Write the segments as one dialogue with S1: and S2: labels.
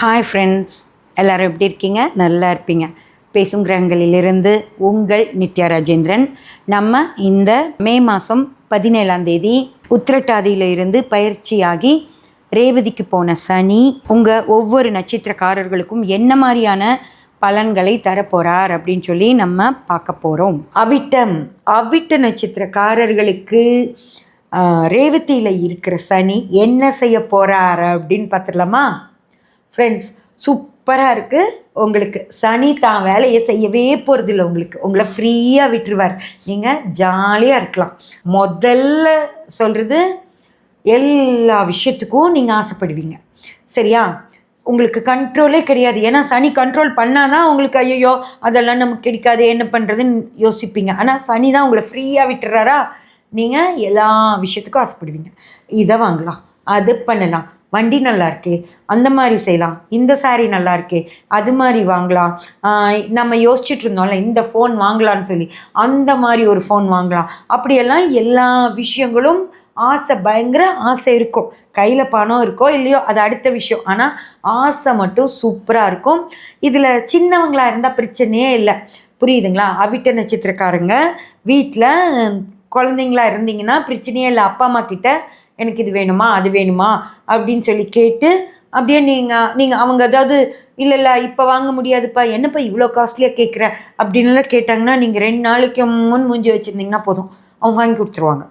S1: Hi friends, எல்லோரும் எப்படி இருக்கீங்க? நல்லா இருப்பீங்க. பேசும் கிரகங்களிலிருந்து உங்கள் நித்யா ராஜேந்திரன். நம்ம இந்த மே மாதம் 17ஆம் தேதி உத்திரட்டாதியில் இருந்து பயிற்சியாகி ரேவதிக்கு போன சனி உங்கள் ஒவ்வொரு நட்சத்திரக்காரர்களுக்கும் என்ன மாதிரியான பலன்களை தரப்போகிறார் அப்படின்னு சொல்லி நம்ம பார்க்க போகிறோம். அவிட்ட நட்சத்திரக்காரர்களுக்கு ரேவதியில் இருக்கிற சனி என்ன செய்ய போகிறார் அப்படின்னு பார்த்துடலாமா? ஃப்ரெண்ட்ஸ், சூப்பராக இருக்குது. உங்களுக்கு சனி தான் வேலையை செய்யவே போகிறதில்ல. உங்களை ஃப்ரீயாக விட்டுருவார். நீங்கள் ஜாலியாக இருக்கலாம். முதல்ல சொல்கிறது, எல்லா விஷயத்துக்கும் நீங்கள் ஆசைப்படுவீங்க. சரியா? உங்களுக்கு கண்ட்ரோலே கிடையாது. ஏன்னா சனி கண்ட்ரோல் பண்ணால் தான் உங்களுக்கு ஐயோ அதெல்லாம் நமக்கு கிடைக்காது, என்ன பண்ணுறதுன்னு யோசிப்பீங்க. ஆனால் சனி தான் உங்களை ஃப்ரீயாக விட்டுறாரா, நீங்கள் எல்லா விஷயத்துக்கும் ஆசைப்படுவீங்க. இதை வாங்கலாம், அது பண்ணலாம், வண்டி நல்லா இருக்கே, அந்த மாதிரி செய்யலாம், இந்த சாரீ நல்லா இருக்கே, அது மாதிரி வாங்கலாம், நம்ம யோசிச்சுட்டு இருந்தோம்ல இந்த ஃபோன் வாங்கலான்னு சொல்லி, அந்த மாதிரி ஒரு ஃபோன் வாங்கலாம். அப்படியெல்லாம் எல்லா விஷயங்களும் ஆசை, பயங்கர ஆசை இருக்கும். கையில் பணம் இருக்கோ இல்லையோ அது அடுத்த விஷயம், ஆனால் ஆசை மட்டும் சூப்பராக இருக்கும். இதில் சின்னவங்களாக இருந்தால் பிரச்சனையே இல்லை. புரியுதுங்களா? அவிட்ட நட்சத்திரக்காரங்க வீட்டில் குழந்தைங்களா இருந்தீங்கன்னா பிரச்சனையே இல்லை. அப்பா அம்மா கிட்ட எனக்கு இது வேணுமா அது வேணுமா அப்படின்னு சொல்லி கேட்டு அப்படியே நீங்கள் அவங்க அதாவது இல்லை இப்போ வாங்க முடியாதுப்பா, என்னப்பா இவ்வளோ காஸ்ட்லியாக கேட்குற அப்படின்லாம் கேட்டாங்கன்னா நீங்கள் 2 நாளைக்கு முன் மூஞ்சி வச்சுருந்தீங்கன்னா போதும், அவங்க வாங்கி கொடுத்துருவாங்க.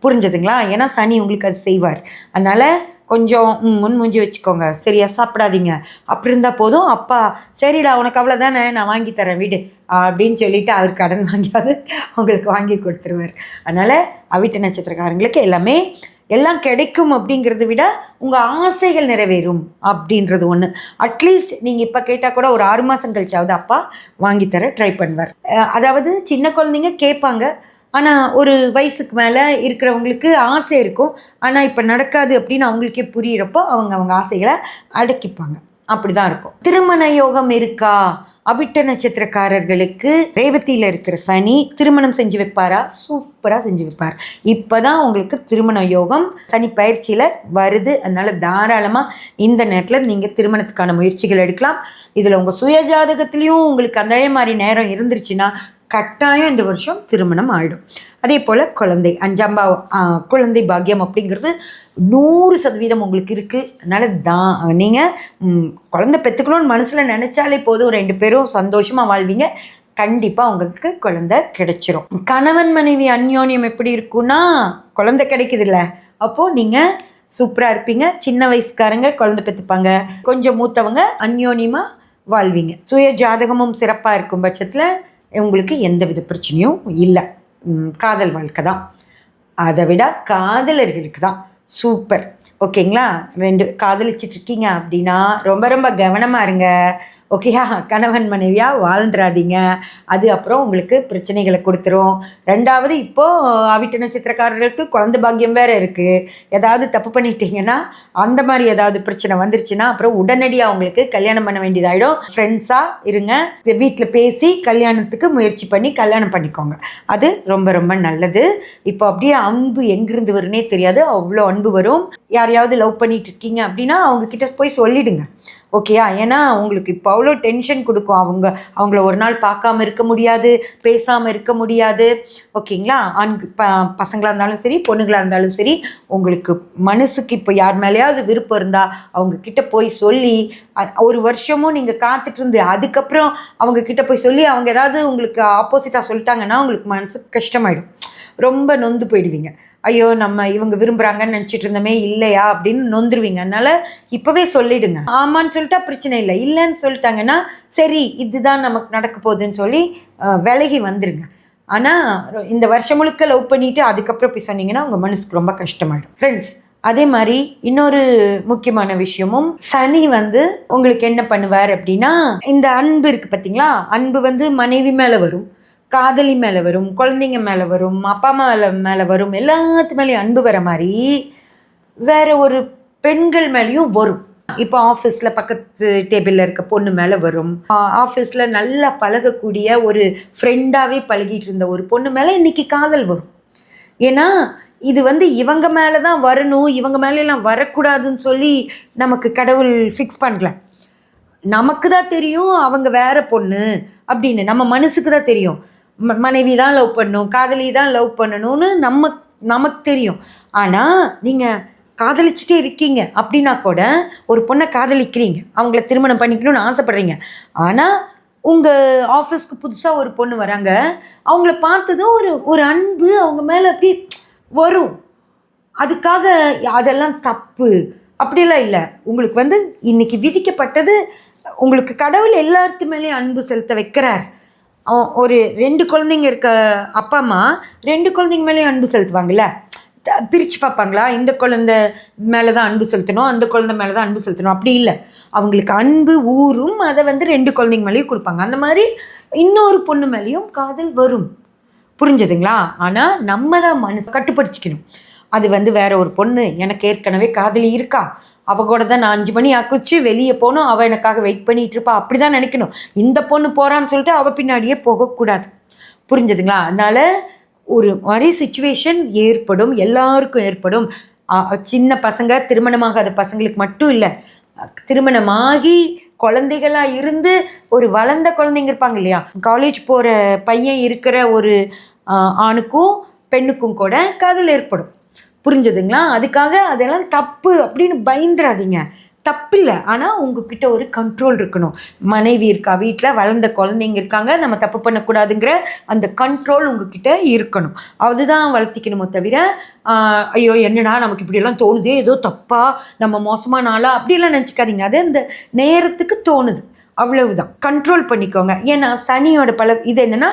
S1: புரிஞ்சதுங்களா? ஏன்னா சனி உங்களுக்கு அது செய்வார். அதனால் கொஞ்சம் முன் மூஞ்சி வச்சுக்கோங்க. சரியா? சாப்பிடாதீங்க. அப்படி இருந்தால் போதும். அப்பா சரிடா உனக்கு அவ்வளோதானே, நான் வாங்கி தரேன் வீடு அப்படின்னு சொல்லிவிட்டு அவர் கடன் வாங்கியாவது உங்களுக்கு வாங்கி கொடுத்துருவார். அதனால் அவிட்ட நட்சத்திரக்காரங்களுக்கு எல்லாம் கிடைக்கும் அப்படிங்கிறத விட உங்கள் ஆசைகள் நிறைவேறும் அப்படின்றது ஒன்று. அட்லீஸ்ட் நீங்கள் இப்போ கேட்டால் கூட ஒரு 6 மாதம் கழிச்சாவது அப்பா வாங்கித்தர ட்ரை பண்ணுவார். அதாவது சின்ன குழந்தைங்க கேட்பாங்க, ஆனால் ஒரு வயசுக்கு மேலே இருக்கிறவங்களுக்கு ஆசை இருக்கும். ஆனால் இப்போ நடக்காது அப்படின்னு அவங்களுக்கே புரியிறப்போ அவங்க ஆசைகளை அடக்கிப்பாங்க. அப்படி தான் இருக்கும். திருமண யோகம் இருக்கா? அவிட்ட நட்சத்திரக்காரர்களுக்கு ரேவதியில் இருக்கிற சனி திருமணம் செஞ்சு வைப்பாரா? சூப்பராக செஞ்சு வைப்பார். இப்போ தான் உங்களுக்கு திருமண யோகம் சனி பயிற்சியில் வருது. அதனால் தாராளமாக இந்த நேரத்தில் நீங்கள் திருமணத்துக்கான முயற்சிகள் எடுக்கலாம். இதில் உங்கள் சுய ஜாதகத்துலேயும் உங்களுக்கு அந்த மாதிரி நேரம் இருந்துருச்சுன்னா கட்டாயம் இந்த வருஷம் திருமணம் ஆகிடும். அதே போல் குழந்தை 5ஆம் குழந்தை பாக்கியம் அப்படிங்கிறது 100% உங்களுக்கு இருக்குது. அதனால் நீங்கள் குழந்தை பெற்றுக்கணும்னு மனசில் நினச்சாலே போதும், 2 பேரும் சந்தோஷமாக வாழ்வீங்க. கண்டிப்பாக உங்களுக்கு குழந்தை கிடைச்சிரும். கணவன் மனைவி அந்யோன்யம் எப்படி இருக்குன்னா, குழந்தை கிடைக்குதுல்ல, அப்போது நீங்கள் சூப்பராக இருப்பீங்க. சின்ன வயசுக்காரங்க குழந்தை பெற்றுப்பாங்க, கொஞ்சம் மூத்தவங்க அந்யோன்யமாக வாழ்வீங்க. சுய ஜாதகமும் சிறப்பாக இருக்கும் பட்சத்தில் உங்களுக்கு எந்த வித பிரச்சனையும் இல்லை. காதல் வாழ்க்கை தான், அதை விட காதலர்களுக்கு தான் சூப்பர். ஓகேங்களா? 2 காதலிச்சிட்ருக்கீங்க அப்படின்னா ரொம்ப ரொம்ப கவனமாக இருங்க. ஓகேயா? கணவன் மனைவியாக வாழ்ந்துடாதீங்க. அது அப்புறம் உங்களுக்கு பிரச்சனைகளை கொடுத்துரும். 2வது, இப்போது அவிட்ட நட்சத்திரக்காரர்களுக்கு குழந்தை பாக்கியம் வேறு இருக்குது. ஏதாவது தப்பு பண்ணிட்டீங்கன்னா அந்த மாதிரி ஏதாவது பிரச்சனை வந்துருச்சுன்னா அப்புறம் உடனடியாக அவங்களுக்கு கல்யாணம் பண்ண வேண்டியதாகிடும். ஃப்ரெண்ட்ஸாக இருங்க, வீட்டில் பேசி கல்யாணத்துக்கு முயற்சி பண்ணி கல்யாணம் பண்ணிக்கோங்க. அது ரொம்ப ரொம்ப நல்லது. இப்போ அப்படியே அன்பு எங்கிருந்து வருன்னே தெரியாது, அவ்வளோ அன்பு வரும். யாரையாவது லவ் பண்ணிட்டு இருக்கீங்க அப்படின்னா அவங்கக்கிட்ட போய் சொல்லிவிடுங்க. ஓகேயா? ஏன்னா உங்களுக்கு இப்போ அவ்வளோ டென்ஷன் கொடுக்கும். அவங்கள ஒரு நாள் பார்க்காம இருக்க முடியாது, பேசாமல் இருக்க முடியாது. ஓகேங்களா? பசங்களாக இருந்தாலும் சரி, பொண்ணுங்களாக இருந்தாலும் சரி, உங்களுக்கு மனசுக்கு இப்போ யார் மேலேயாவது விருப்பம் இருந்தால் அவங்கக்கிட்ட போய் சொல்லி 1 வருஷமும் நீங்கள் காத்துட்டு இருந்து அதுக்கப்புறம் அவங்கக்கிட்ட போய் சொல்லி அவங்க ஏதாவது உங்களுக்கு ஆப்போசிட்டாக சொல்லிட்டாங்கன்னா உங்களுக்கு மனசுக்கு கஷ்டமாயிடும், ரொம்ப நொந்து போயிடுவீங்க. ஐயோ நம்ம இவங்க விரும்புகிறாங்கன்னு நினச்சிட்டு இருந்தோமே, இல்லையா அப்படின்னு நொந்துருவீங்க. அதனால் இப்போவே சொல்லிவிடுங்க. ஆமான்னு சொல்லிட்டா பிரச்சனை இல்லை, இல்லைன்னு சொல்லிட்டாங்கன்னா சரி இதுதான் நமக்கு நடக்க போகுதுன்னு சொல்லி விலகி வந்துடுங்க. ஆனால் இந்த வருஷம் முழுக்க லவ் பண்ணிவிட்டு அதுக்கப்புறம் போய் சொன்னீங்கன்னா உங்கள் மனசுக்கு ரொம்ப கஷ்டமாயிடும். ஃப்ரெண்ட்ஸ், அதே மாதிரி இன்னொரு முக்கியமான விஷயமும், சனி உங்களுக்கு என்ன பண்ணுவார் அப்படின்னா, இந்த அன்பு இருக்குது பார்த்தீங்களா, அன்பு மனைவி மேலே வரும், காதலி மேலே வரும், குழந்தைங்க மேலே வரும், அப்பா அம்மா மேலே வரும், எல்லாத்து மேலேயும் அன்பு வர மாதிரி வேறு ஒரு பெண்கள் மேலேயும் வரும். இப்போ ஆஃபீஸில் பக்கத்து டேபிளில் இருக்க பொண்ணு மேலே வரும், ஆஃபீஸில் நல்லா பழகக்கூடிய ஒரு ஃப்ரெண்டாகவே பழகிட்டு இருந்த ஒரு பொண்ணு மேலே இன்றைக்கி காதல் வரும். ஏன்னா இது இவங்க மேலே தான் வரணும், இவங்க மேலெல்லாம் வரக்கூடாதுன்னு சொல்லி நமக்கு கடவுள் ஃபிக்ஸ் பண்ணல. நமக்கு தான் தெரியும் அவங்க வேற பொண்ணு அப்படின்னு, நம்ம மனசுக்கு தான் தெரியும். மனைவி தான் லவ் பண்ணணும், காதலி தான் லவ் பண்ணணும்னு நமக்கு தெரியும். ஆனால் நீங்கள் காதலிச்சுட்டே இருக்கீங்க அப்படின்னா கூட, ஒரு பொண்ணை காதலிக்கிறீங்க, அவங்கள திருமணம் பண்ணிக்கணும்னு ஆசைப்படுறீங்க. ஆனால் உங்கள் ஆஃபீஸ்க்கு புதுசாக ஒரு பொண்ணு வராங்க, அவங்கள பார்த்ததும் ஒரு அன்பு அவங்க மேலே அப்படி வரும். அதுக்காக அதெல்லாம் தப்பு அப்படியெல்லாம் இல்லை. உங்களுக்கு இன்னைக்கு விதிக்கப்பட்டது, உங்களுக்கு கடவுள் எல்லாத்து மேலேயும் அன்பு செலுத்த வைக்கிறார். ஒரு 2 குழந்தைங்க இருக்க அப்பா அம்மா 2 குழந்தைங்க மேலேயும் அன்பு செலுத்துவாங்கள்ல, பிரித்து பார்ப்பாங்களா? இந்த குழந்தை மேலே தான் அன்பு செலுத்தணும், அந்த குழந்தை மேலே தான் அன்பு செலுத்தணும், அப்படி இல்லை. அவங்களுக்கு அன்பு ஊறும், அதை 2 குழந்தைங்க மேலேயும் கொடுப்பாங்க. அந்த மாதிரி இன்னொரு பொண்ணு மேலேயும் காதல் வரும். புரிஞ்சதுங்களா? ஆனால் நம்ம தான் மனசு கட்டுப்படுத்திக்கணும். அது வேற ஒரு பொண்ணு, எனக்கு ஏற்கனவே காதலி இருக்கா, அவ கூட தான் நான் 5 மணி ஆக்குச்சு வெளியே போகணும், அவள் எனக்காக வெயிட் பண்ணிகிட்டு இருப்பா, அப்படி தான் நினைக்கணும். இந்த பொண்ணு போகிறான்னு சொல்லிட்டு அவள் பின்னாடியே போகக்கூடாது. புரிஞ்சதுங்களா? அதனால் ஒரு மாதிரி சிச்சுவேஷன் ஏற்படும், எல்லாருக்கும் ஏற்படும். சின்ன பசங்க, திருமணமாகாத பசங்களுக்கு மட்டும் இல்லை, திருமணமாகி குழந்தைகளாக இருந்து ஒரு வளர்ந்த குழந்தைங்க இருப்பாங்க இல்லையா, காலேஜ் போகிற பையன் இருக்கிற ஒரு ஆணுக்கும் பெண்ணுக்கும் கூட காதல் ஏற்படும். புரிஞ்சதுங்களா? அதுக்காக அதெல்லாம் தப்பு அப்படின்னு பயந்துடாதீங்க, தப்பில்லை. ஆனால் உங்ககிட்ட ஒரு கண்ட்ரோல் இருக்கணும். மனைவி இருக்கா வீட்டில், வளர்ந்த குழந்தைங்க இருக்காங்க, நம்ம தப்பு பண்ணக்கூடாதுங்கிற அந்த கண்ட்ரோல் உங்ககிட்ட இருக்கணும். அதுதான் வளர்த்திக்கணுமோ தவிர, ஐயோ என்னடா நமக்கு இப்படியெல்லாம் தோணுது, ஏதோ தப்பா, நம்ம மோசமான ஆளா அப்படியெல்லாம் நினச்சிக்காதீங்க. அது அந்த நேரத்துக்கு தோணுது, அவ்வளவுதான். கண்ட்ரோல் பண்ணிக்கோங்க. ஏன்னா சனியோட இது என்னென்னா,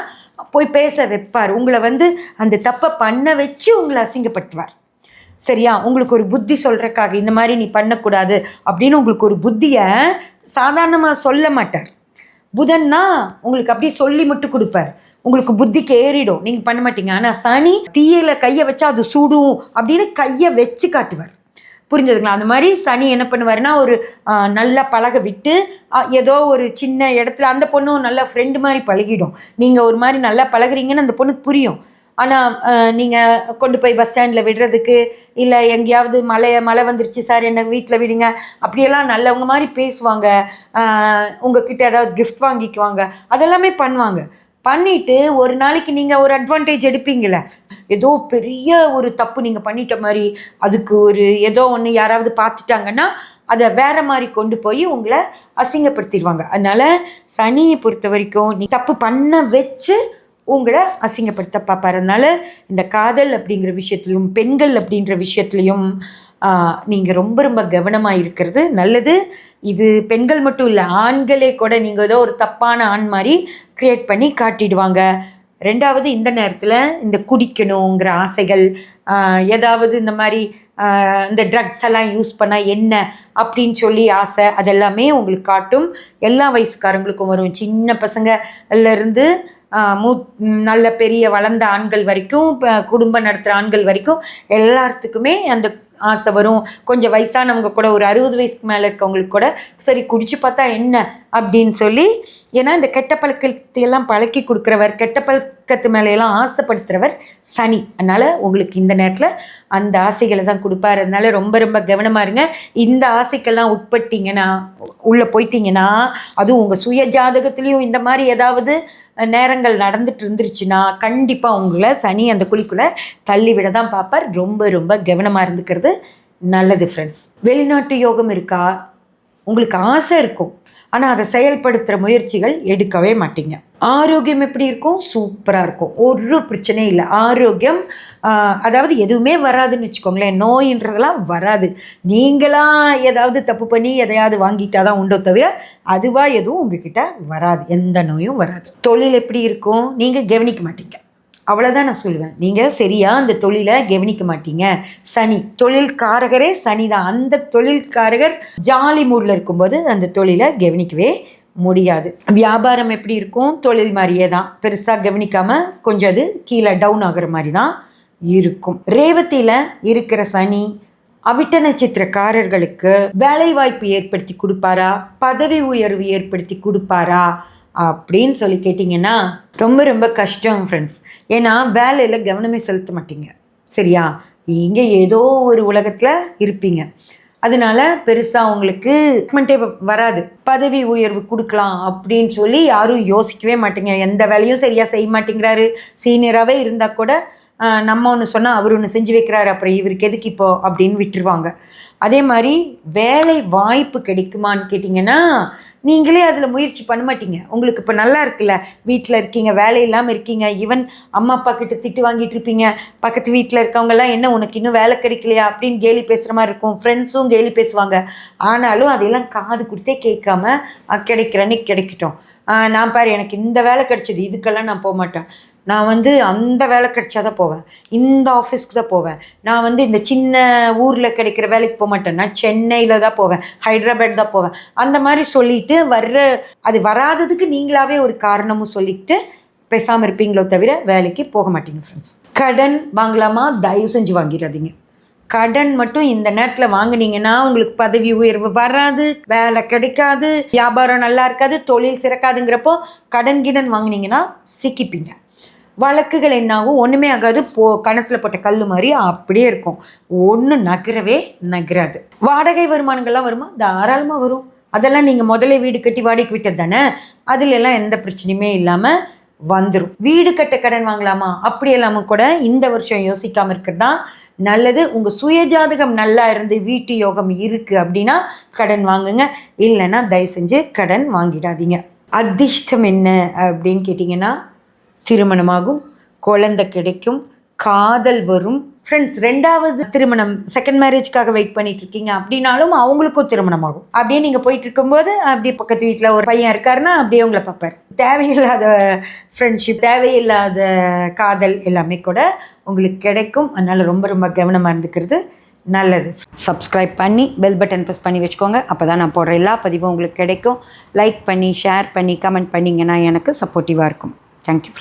S1: போய் பேச வைப்பார் உங்களை, அந்த தப்பை பண்ண வச்சு உங்களை அசிங்கப்படுத்துவார். சரியா? உங்களுக்கு ஒரு புத்தி சொல்கிறக்காக, இந்த மாதிரி நீ பண்ணக்கூடாது அப்படின்னு உங்களுக்கு ஒரு புத்தியை சாதாரணமாக சொல்ல மாட்டார். புதன்னா உங்களுக்கு அப்படியே சொல்லி மட்டும் கொடுப்பார், உங்களுக்கு புத்திக்கு ஏறிடும், நீங்கள் பண்ண மாட்டீங்க. ஆனால் சனி தீயில கையை வச்சா அது சுடும் அப்படின்னு கையை வச்சு காட்டுவார். புரிஞ்சதுங்களா? அந்த மாதிரி சனி என்ன பண்ணுவாருன்னா, ஒரு நல்லா பழக விட்டு, ஏதோ ஒரு சின்ன இடத்துல அந்த பொண்ணும் நல்லா ஃப்ரெண்டு மாதிரி பழகிடும். நீங்கள் ஒரு மாதிரி நல்லா பழகுறீங்கன்னு அந்த பொண்ணுக்கு புரியும். ஆனால் நீங்கள் கொண்டு போய் பஸ் ஸ்டாண்டில் விடுறதுக்கு, இல்லை எங்கேயாவது மழை வந்துருச்சு சார் என்னை வீட்டில் விடுங்க, அப்படியெல்லாம் நல்லவங்க மாதிரி பேசுவாங்க. உங்ககிட்ட ஏதாவது கிஃப்ட் வாங்கிக்குவாங்க, அதெல்லாமே பண்ணுவாங்க. பண்ணிவிட்டு ஒரு நாளைக்கு நீங்கள் ஒரு அட்வான்டேஜ் எடுப்பீங்களே, ஏதோ பெரிய ஒரு தப்பு நீங்கள் பண்ணிட்ட மாதிரி, அதுக்கு ஏதோ ஒன்று யாராவது பார்த்துட்டாங்கன்னா அதை வேறு மாதிரி கொண்டு போய் உங்களை அசிங்கப்படுத்திடுவாங்க. அதனால் சனியை பொறுத்த வரைக்கும் நீ தப்பு பண்ண வச்சு உங்களை அசிங்கப்படுத்த பார்ப்பார். அதனால் இந்த காதல் அப்படிங்கிற விஷயத்துலையும், பெண்கள் அப்படின்ற விஷயத்துலையும் நீங்கள் ரொம்ப ரொம்ப கவனமாக இருக்கிறது நல்லது. இது பெண்கள் மட்டும் இல்லை, ஆண்களே கூட நீங்கள் ஏதோ ஒரு தப்பான ஆண் மாதிரி க்ரியேட் பண்ணி காட்டிடுவாங்க. ரெண்டாவது, இந்த நேரத்தில் இந்த குடிக்கணுங்கிற ஆசைகள், ஏதாவது இந்த மாதிரி இந்த ட்ரக்ஸ் எல்லாம் யூஸ் பண்ணால் என்ன அப்படின்னு சொல்லி ஆசை, அதெல்லாமே உங்களுக்கு காட்டும். எல்லா வயசுக்காரங்களுக்கும் வரும், சின்ன பசங்கள்லேருந்து நல்ல பெரிய வளர்ந்த ஆண்கள் வரைக்கும், குடும்பம் நடத்துகிற ஆண்கள் வரைக்கும் எல்லாத்துக்குமே அந்த ஆசை வரும். கொஞ்சம் வயசானவங்க கூட, ஒரு 60 வயசுக்கு மேலே இருக்கவங்களுக்கு கூட சரி குடிச்சு பார்த்தா என்ன அப்படின்னு சொல்லி, ஏன்னா இந்த கெட்ட பழக்கத்தையெல்லாம் பழக்கி கொடுக்குறவர், கெட்ட பழக்கத்து மேலையெல்லாம் ஆசைப்படுத்துகிறவர் சனி. அதனால் உங்களுக்கு இந்த நேரத்தில் அந்த ஆசைகளை தான் கொடுப்பார். அதனால் ரொம்ப ரொம்ப கவனமாக இருங்க. இந்த ஆசைக்கெல்லாம் உட்பட்டீங்கன்னா, உள்ளே போயிட்டீங்கன்னா, அதுவும் உங்கள் சுய ஜாதகத்துலேயும் இந்த மாதிரி ஏதாவது நேரங்கள் நடந்துட்டு இருந்துருச்சுன்னா கண்டிப்பாக உங்களை சனி அந்த குழிக்குள்ளே தள்ளிவிட தான் பார்ப்பார். ரொம்ப ரொம்ப கவனமாக இருந்துக்கிறது நல்லது ஃப்ரெண்ட்ஸ். வெளிநாட்டு யோகம் இருக்கா? உங்களுக்கு ஆசை இருக்கும், ஆனால் அதை செயல்படுத்துகிற முயற்சிகள் எடுக்கவே மாட்டீங்க. ஆரோக்கியம் எப்படி இருக்கும்? சூப்பராக இருக்கும், ஒரு பிரச்சனையும் இல்லை. ஆரோக்கியம் அதாவது எதுவுமே வராதுன்னு வச்சுக்கோங்களேன், நோயின்றதெல்லாம் வராது. நீங்களாக ஏதாவது தப்பு பண்ணி எதையாவது வாங்கிட்டா தான் உண்டோ தவிர அதுவாக எதுவும் உங்ககிட்ட வராது, எந்த நோயும் வராது. தொழில் எப்படி இருக்கும்? நீங்கள் கவனிக்க மாட்டீங்க, அவ்வளோதான் நான் சொல்லுவேன். நீங்கள் சரியாக அந்த தொழிலை கவனிக்க மாட்டீங்க. சனி தொழில்காரகரே சனி தான். அந்த தொழில்காரகர் ஜாலி மூடில் இருக்கும்போது அந்த தொழிலை கவனிக்கவே முடியாது. வியாபாரம் எப்படி இருக்கும்? தொழில் மாதிரியே தான், பெருசாக கவனிக்காமல் கொஞ்சம் அது கீழே டவுன் ஆகிற மாதிரி தான் இருக்கும். ரேவதியில் இருக்கிற சனி அவிட்ட நட்சத்திரக்காரர்களுக்கு வேலை வாய்ப்பு ஏற்படுத்தி கொடுப்பாரா, பதவி உயர்வு ஏற்படுத்தி கொடுப்பாரா அப்படின்னு சொல்லி கேட்டிங்கன்னா ரொம்ப ரொம்ப கஷ்டம் ஃப்ரெண்ட்ஸ். ஏன்னா வேலையில் கவனமே செலுத்த மாட்டீங்க, சரியா? இங்கே ஏதோ ஒரு உலகத்தில் இருப்பீங்க. அதனால பெருசாக உங்களுக்கு வராது. பதவி உயர்வு கொடுக்கலாம் அப்படின்னு சொல்லி யாரும் யோசிக்கவே மாட்டீங்க. எந்த வேலையும் சரியாக செய்ய மாட்டேங்கிறாரு, சீனியராகவே இருந்தால் கூட நம்ம ஒன்று சொன்னால் அவர் ஒன்று செஞ்சு வைக்கிறாரு, அப்புறம் இவருக்கு எதுக்கு இப்போ அப்படின்னு விட்டுருவாங்க. அதே மாதிரி வேலை வாய்ப்பு கிடைக்குமான்னு கேட்டிங்கன்னா நீங்களே அதில் முயற்சி பண்ண மாட்டீங்க. உங்களுக்கு இப்போ நல்லா இருக்குல்ல, வீட்டில் இருக்கீங்க, வேலை இல்லாமல் இருக்கீங்க, ஈவன் அம்மா அப்பா கிட்ட திட்டு வாங்கிட்டு இருப்பீங்க. பக்கத்து வீட்டில் இருக்கவங்கெல்லாம் என்ன உனக்கு இன்னும் வேலை கிடைக்கலையா அப்படின்னு கேலி பேசுகிற மாதிரி இருக்கும். ஃப்ரெண்ட்ஸும் கேலி பேசுவாங்க. ஆனாலும் அதையெல்லாம் காது கொடுத்தே கேட்காம கிடைக்கிறேன்னு கிடைக்கட்டும், நான் பாரு எனக்கு இந்த வேலை கிடைச்சிது, இதுக்கெல்லாம் நான் போக மாட்டேன், நான் அந்த வேலை கிடைச்சாதான் போவேன், இந்த ஆஃபீஸ்க்கு தான் போவேன், நான் இந்த சின்ன ஊரில் கிடைக்கிற வேலைக்கு போக மாட்டேன், நான் சென்னையில் தான் போவேன், ஹைதராபாத் தான் போவேன், அந்த மாதிரி சொல்லிட்டு அது வராததுக்கு நீங்களாவே ஒரு காரணமும் சொல்லிட்டு பேசாமல் இருப்பீங்களோ தவிர வேலைக்கு போக மாட்டீங்க. ஃப்ரெண்ட்ஸ், கடன் வாங்கலாமா? தயவு செஞ்சு வாங்கிடாதீங்க. கடன் மட்டும் இந்த நேரத்தில் வாங்கினீங்கன்னா உங்களுக்கு பதவி உயர்வு வராது, வேலை கிடைக்காது, வியாபாரம் நல்லா இருக்காது, தொழில் சிறக்காதுங்கிறப்போ கடன் வாங்கினீங்கன்னா சிக்கிப்பீங்க. வழக்குகள் என்னாகும்? ஒன்றுமே ஆகாது, கணத்தில் போட்ட கல் மாதிரி அப்படியே இருக்கும், ஒன்றும் நகராது. வாடகை வருமானங்கள்லாம் வருமா? தாராளமாக வரும். அதெல்லாம் நீங்கள் முதல்ல வீடு கட்டி வாடகைக்கு விட்டது தானே, அதுலெல்லாம் எந்த பிரச்சனையுமே இல்லாமல் வந்துடும். வீடு கட்ட கடன் வாங்கலாமா? அப்படி எல்லாமும் கூட இந்த வருஷம் யோசிக்காமல் இருக்கிறது தான் நல்லது. உங்கள் சுயஜாதகம் நல்லா இருந்து வீட்டு யோகம் இருக்குது அப்படின்னா கடன் வாங்குங்க, இல்லைன்னா தயவு செஞ்சு கடன் வாங்கிடாதீங்க. அதிர்ஷ்டம் என்ன அப்படின்னு கேட்டிங்கன்னா திருமணமாகும், குழந்தை கிடைக்கும், காதல் வரும். ஃப்ரெண்ட்ஸ், 2வது திருமணம், செகண்ட் மேரேஜ்க்காக வெயிட் பண்ணிட்டு இருக்கீங்க அப்படின்னாலும் அவங்களுக்கும் திருமணம் ஆகும். அப்படியே நீங்கள் போயிட்டு இருக்கும்போது அப்படியே பக்கத்து வீட்டில் ஒரு பையன் இருக்காருன்னா அப்படியே உங்களை பார்ப்பார். தேவையில்லாத ஃப்ரெண்ட்ஷிப், தேவையில்லாத காதல் எல்லாமே கூட உங்களுக்கு கிடைக்கும். அதனால் ரொம்ப ரொம்ப கவனமாக இருந்துக்கிறது நல்லது. சப்ஸ்கிரைப் பண்ணி பெல் பட்டன் ப்ரெஸ் பண்ணி வச்சுக்கோங்க, அப்போ தான் நான் போடுற எல்லா பதிவும் உங்களுக்கு கிடைக்கும். லைக் பண்ணி ஷேர் பண்ணி கமெண்ட் பண்ணிங்கன்னா எனக்கு சப்போர்ட்டிவாக இருக்கும். தேங்க்யூ.